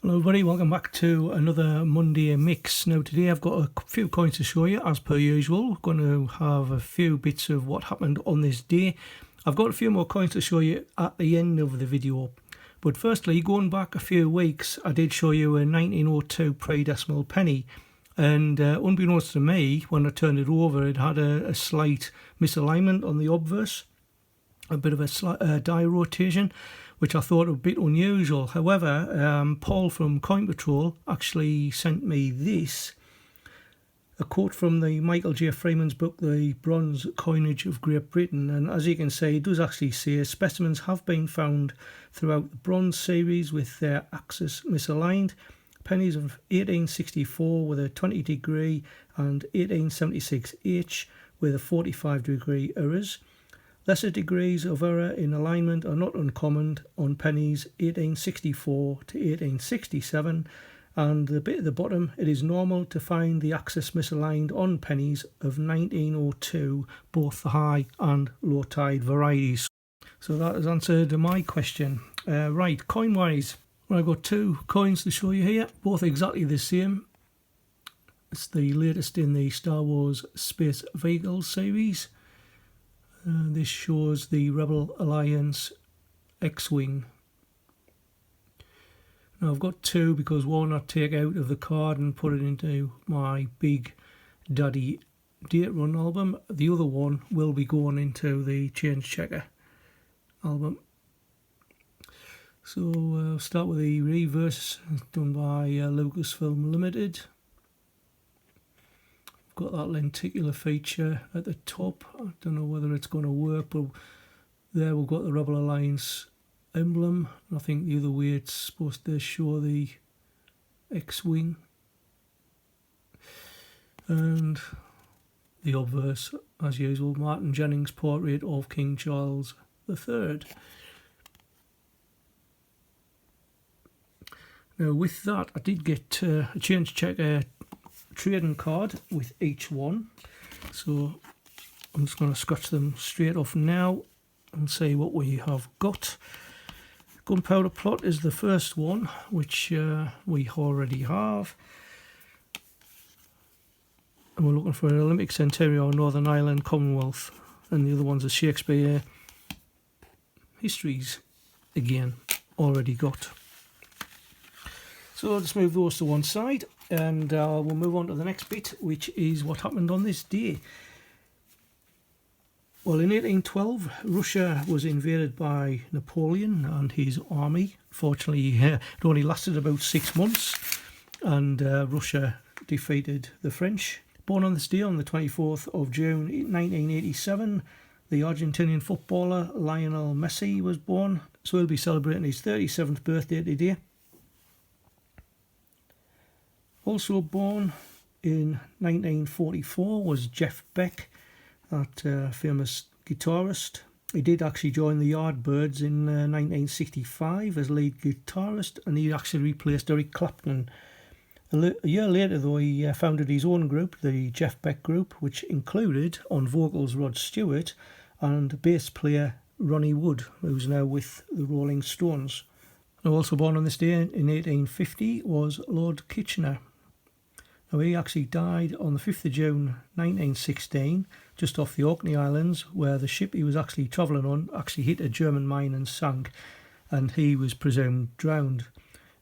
Hello everybody, welcome back to another Monday mix. Now today I've got a few coins to show you as per usual. We're going to have a few bits of what happened on this day. I've got a few more coins to show you at the end of the video. But firstly, going back a few weeks, I did show you a 1902 pre-decimal penny. And unbeknownst to me, when I turned it over, it had a slight misalignment on the obverse. A bit of a die rotation, which I thought a bit unusual. However, Paul from Coin Patrol actually sent me this, a quote from the Michael J. Freeman's book, The Bronze Coinage of Great Britain. And as you can see, it does actually say specimens have been found throughout the bronze series with their axis misaligned. Pennies of 1864 with a 20 degree and 1876H with a 45 degree errors. Lesser degrees of error in alignment are not uncommon on pennies 1864 to 1867, and the bit at the bottom, it is normal to find the axis misaligned on pennies of 1902, both the high and low tide varieties. So that has answered my question. Right, coin wise, I've got two coins to show you here, both exactly the same. It's the latest in the Star Wars Space Vehicles series. This shows the Rebel Alliance X-Wing. Now I've got two because one I take out of the card and put it into my Big Daddy Date Run album. The other one will be going into the Change Checker album. So I'll start with the reverse done by Lucasfilm Limited. Got that lenticular feature at the top. I don't know whether it's going to work, but there we've got the Rebel Alliance emblem. I think the other way it's supposed to show the X-Wing. And the obverse, as usual, Martin Jennings' portrait of King Charles III. Now with that, I did get a Change Checker trading card with each one, so I'm just going to scratch them straight off now and see what we have got. Gunpowder Plot is the first one, which we already have, and we're looking for an Olympic Centennial, Northern Ireland, Commonwealth, and the other one's a Shakespeare Histories, again already got. So I'll just move those to one side, and we'll move on to the next bit, which is what happened on this day. Well, in 1812, Russia was invaded by Napoleon and his army. Fortunately, it only lasted about 6 months, and Russia defeated the French. Born on this day, on the 24th of June 1987, the Argentinian footballer Lionel Messi was born, so he'll be celebrating his 37th birthday today. Also born in 1944 was Jeff Beck, that famous guitarist. He did actually join the Yardbirds in 1965 as lead guitarist, and he actually replaced Eric Clapton. A year later, though, he founded his own group, the Jeff Beck Group, which included on vocals Rod Stewart and bass player Ronnie Wood, who's now with the Rolling Stones. Also born on this day in 1850 was Lord Kitchener. Now, he actually died on the 5th of June 1916, just off the Orkney Islands, where the ship he was actually travelling on actually hit a German mine and sank, and he was presumed drowned.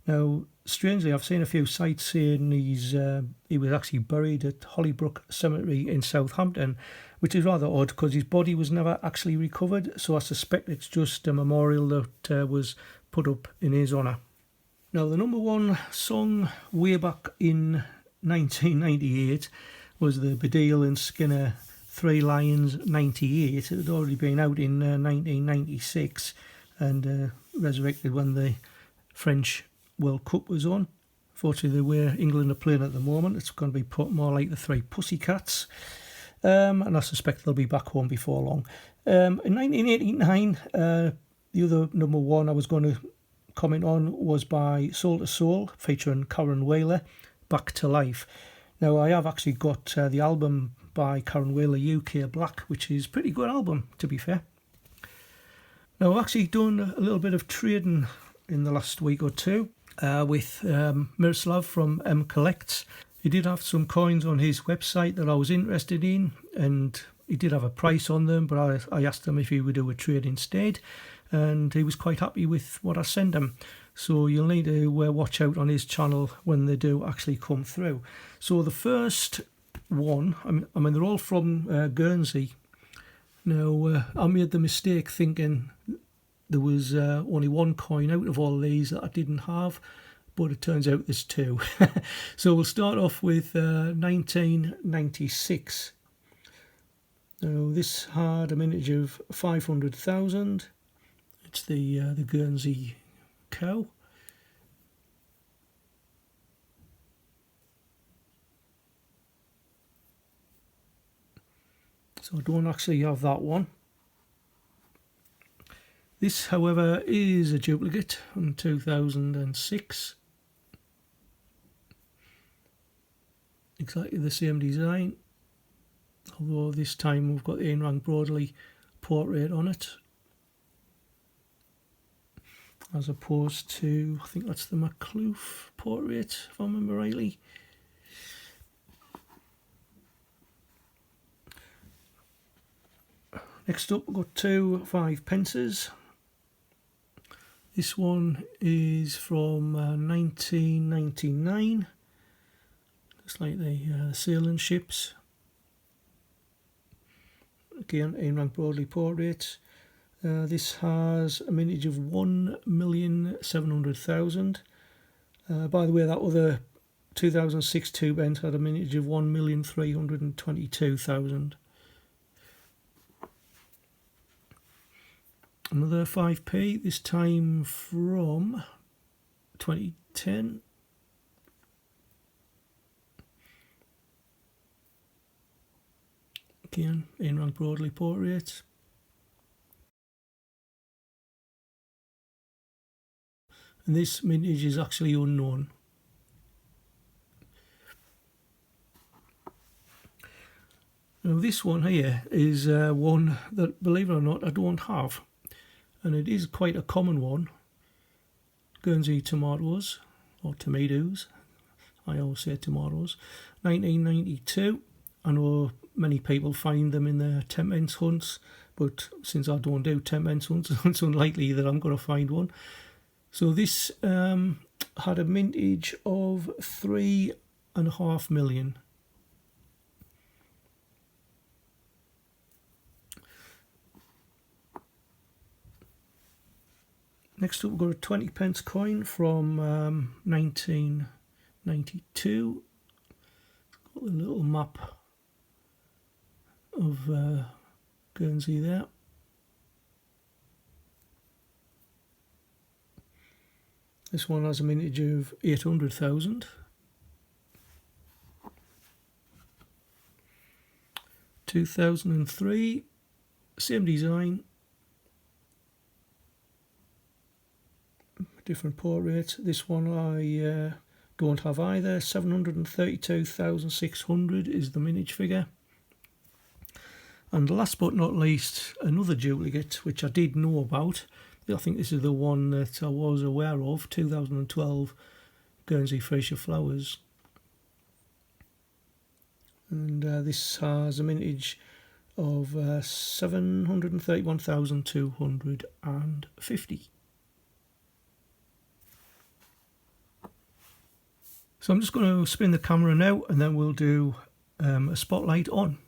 Now, strangely, I've seen a few sites saying he was actually buried at Hollybrook Cemetery in Southampton, which is rather odd because his body was never actually recovered, so I suspect it's just a memorial that was put up in his honour. Now, the number one song way back in 1998 was the Baddiel and Skinner Three Lions 98. It had already been out in 1996 and resurrected when the French World Cup was on. Fortunately, the way England are playing at the moment, it's going to be more like the Three Pussycats, and I suspect they'll be back home before long. In 1989, the other number one I was going to comment on was by Soul to Soul, featuring Karen Wheeler, Back to Life. Now, I have actually got the album by Karen Wheeler, UK Black, which is a pretty good album, to be fair. Now, I've actually done a little bit of trading in the last week or two. with Miroslav from Collects. He did have some coins on his website that I was interested in, and he did have a price on them, but I asked him if he would do a trade instead, and he was quite happy with what I sent him. So you'll need to watch out on his channel when they do actually come through. So the first one, I mean they're all from Guernsey. Now I made the mistake thinking there was only one coin out of all these that I didn't have, but it turns out there's two. So we'll start off with 1996. Now this had a mintage of 500,000. It's the Guernsey cow. So I don't actually have that one. This, however, is a duplicate from 2006. Exactly the same design, although this time we've got the Ain Rank Broadley portrait on it, as opposed to, I think that's the Mackloof portrait, if I remember rightly. Next up, we've got two 5 pences. This one is from 1999. Looks like the sailing ships. Again, Ain Rank Broadley portrait. This has a mintage of 1,700,000. By the way, that other 2006 2-pence had a mintage of 1,322,000. Another 5p, this time from 2010. Again, Ain Rank Broadley portrait. And this mintage is actually unknown. Now this one here is one that, believe it or not, I don't have. And it is quite a common one. Guernsey tomatoes, or tomatoes. I always say tomatoes. 1992. I know many people find them in their 10-pence hunts, but since I don't do 10-pence hunts, it's unlikely that I'm going to find one. So this had a mintage of 3.5 million. Next up, we've got a 20-pence coin from 1992. Got a little map of Guernsey there. This one has a mintage of 800,000. 2003, same design. Different portrait. This one I don't have either. 732,600 is the mintage figure. And last but not least, another duplicate which I did know about. I think this is the one that I was aware of. 2012 Guernsey Freesia Flowers. And this has a mintage of 731,250. So I'm just going to spin the camera now, and then we'll do a spotlight on.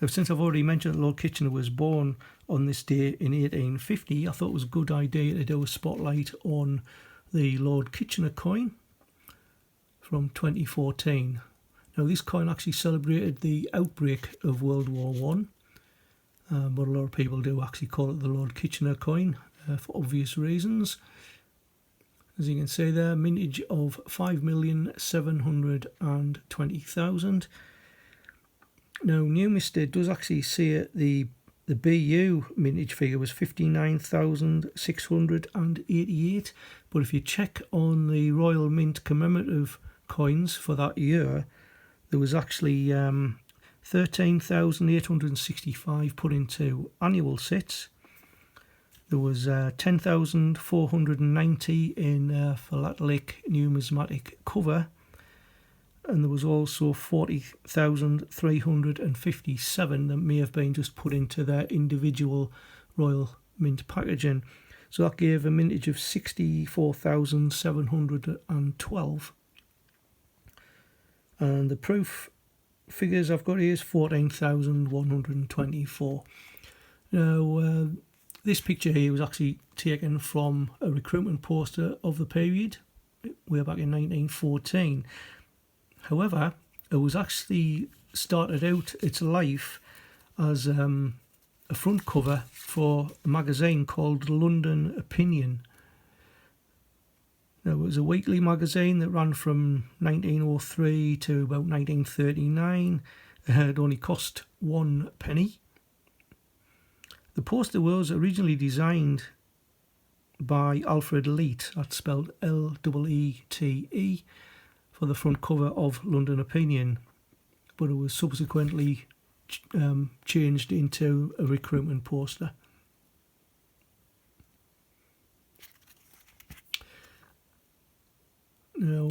Now, since I've already mentioned that Lord Kitchener was born on this day in 1850, I thought it was a good idea to do a spotlight on the Lord Kitchener coin from 2014. Now, this coin actually celebrated the outbreak of World War One, but a lot of people do actually call it the Lord Kitchener coin for obvious reasons. As you can see there, mintage of 5,720,000. Now, New Mister does actually say the BU mintage figure was 59,688, but if you check on the Royal Mint commemorative coins for that year, there was actually 13,865 put into annual sets. There was 10,490 in philatelic numismatic cover, and there was also 40,357 that may have been just put into their individual Royal Mint packaging. So that gave a mintage of 64,712. And the proof figures I've got here is 14,124. Now, this picture here was actually taken from a recruitment poster of the period, way back in 1914. However, it was actually started out its life as a front cover for a magazine called London Opinion. Now, it was a weekly magazine that ran from 1903 to about 1939. It had only cost 1 penny. The poster was originally designed by Alfred Leete, that's spelled L-E-E-T-E, for the front cover of London Opinion, but it was subsequently changed into a recruitment poster. Now,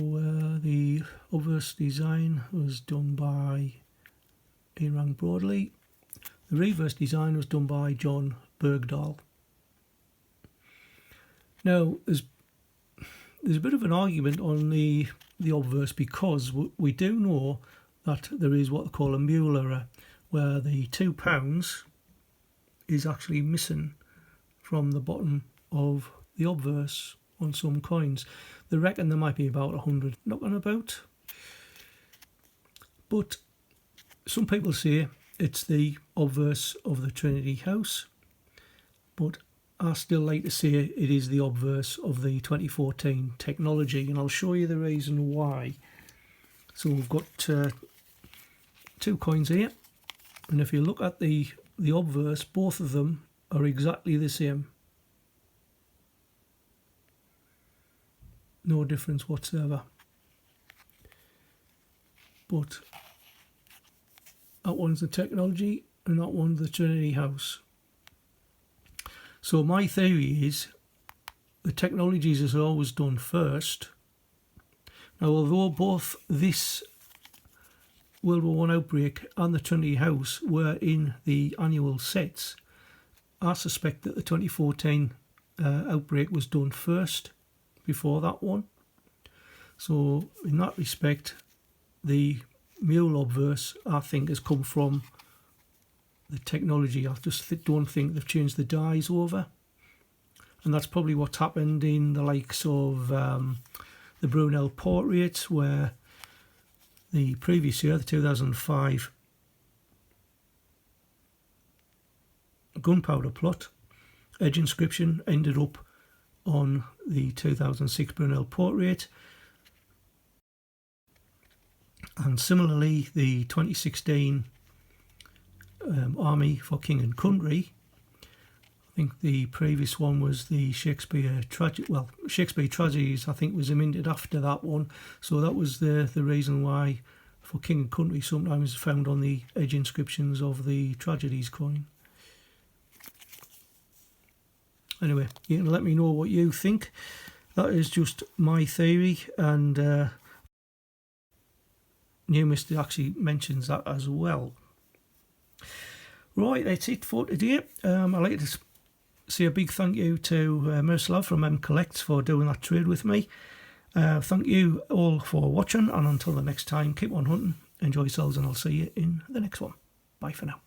the obverse design was done by Ian Broadley. The reverse design was done by John Bergdahl. Now, there's a bit of an argument on the obverse, because we do know that there is what they call a mule error, where the £2 is actually missing from the bottom of the obverse on some coins. They reckon there might be about 100 knocking about, but some people say it's the obverse of the Trinity House, but I still like to say it is the obverse of the 2014 technology, and I'll show you the reason why. So we've got 2 coins here, and if you look at the obverse, both of them are exactly the same. No difference whatsoever. But that one's the technology and that one's the Trinity House. So my theory is the technologies is always done first. Now, although both this World War I outbreak and the Trinity House were in the annual sets, I suspect that the 2014 outbreak was done first before that one. So in that respect, the mule obverse, I think, has come from the technology. I just don't think they've changed the dies over, and that's probably what's happened in the likes of the Brunel portraits, where the previous year, the 2005 gunpowder plot edge inscription ended up on the 2006 Brunel portrait, and similarly the 2016 Army for King and Country. I think the previous one was the Shakespeare Tragedies, I think, was minted after that one, so that was the reason why for King and Country sometimes found on the edge inscriptions of the Tragedies coin. Anyway, you can let me know what you think. That is just my theory, and Numis actually mentions that as well. Right, that's it for today. I'd like to say a big thank you to Miroslav from M Collects for doing that trade with me. Thank you all for watching, and until the next time, keep on hunting, enjoy yourselves, and I'll see you in the next one. Bye for now.